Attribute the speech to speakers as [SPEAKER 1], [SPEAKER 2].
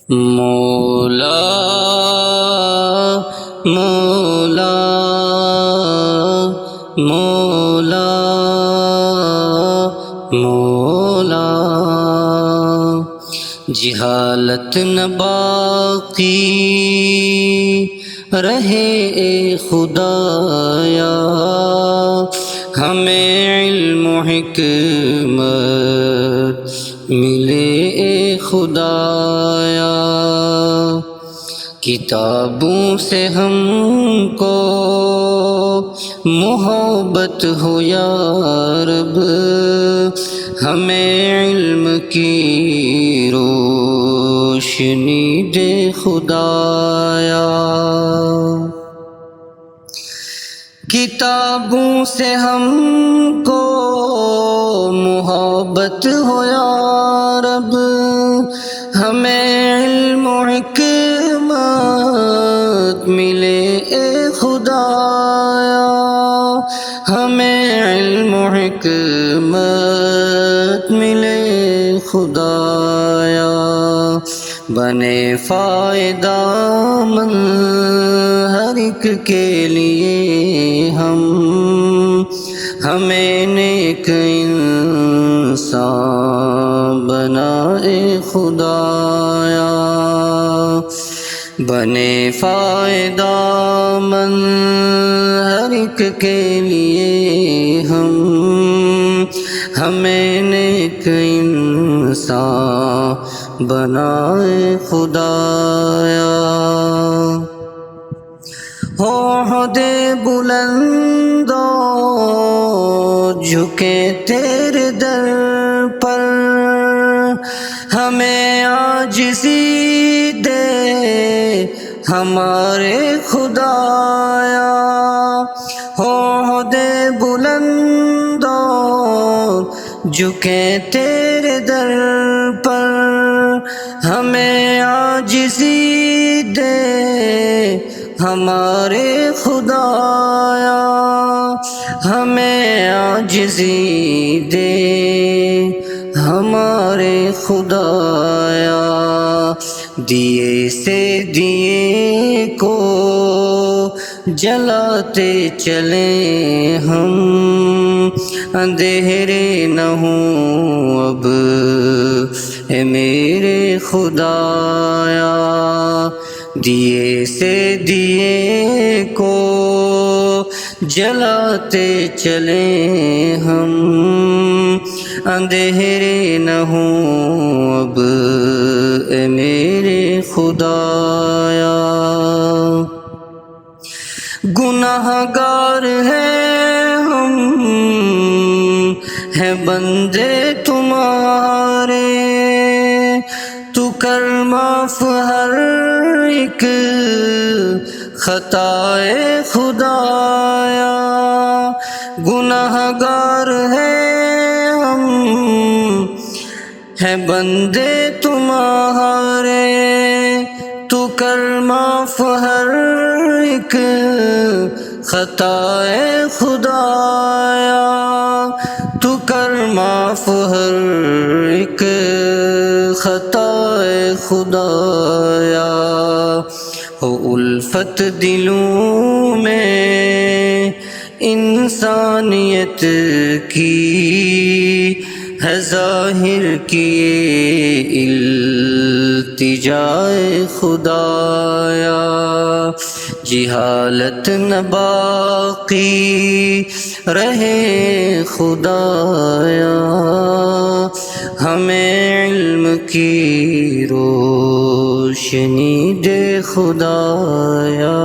[SPEAKER 1] مولا مولا مولا مولا، جہالت نہ باقی رہے اے خدایا، ہمیں علم و حکمت ملے اے خدایا، کتابوں سے ہم کو محبت ہو یا رب، ہمیں علم کی روشنی دے خدایا، کتابوں سے ہم کو محبت ہو یا رب، ہمیں علم و حکمت ملے اے خدایا، ہمیں علم و حکمت ملے خدایا، بنے فائدہ مند ہر ایک کے لیے ہمیں نیک انسان بنائے خدایا، بنے فائدہ مند ہر ایک کے لیے ہمیں نیک انسان بنائے خدایا، ہو عہد بلند جھکے تیرے در پر، ہمیں عاجزی دے ہمارے خدایا، ہو عہد بلند جھکے تیرے در پر، ہمیں عاجزی دے ہمارے خدایا، ہمیں عاجزی دے ہمارے خدایا، دیے سے دیے کو جلاتے چلیں ہم، اندھیرے نہ ہوں اب اے میرے خدایا، دیے سے دیے کو جلاتے چلیں ہم، اندھیرے نہ ہوں اب اے میرے خدایا، گناہ گار ہیں ہم ہیں بندے تمہارے، تو کر معاف ہر ایک خطائے خدایا، گناہ گار ہیں ہم ہیں بندے تمہارے، تو کر معاف ہر ایک خطائے خدایا، تو کر معاف ہر ایک خطائے خدایا، ہو الفت دلوں میں انسانیت کی، ہے ظاہر کیے التجائے خدایا، جہالت نہ باقی رہے خدایا، ہمیں علم کی روشنی دے خدایا۔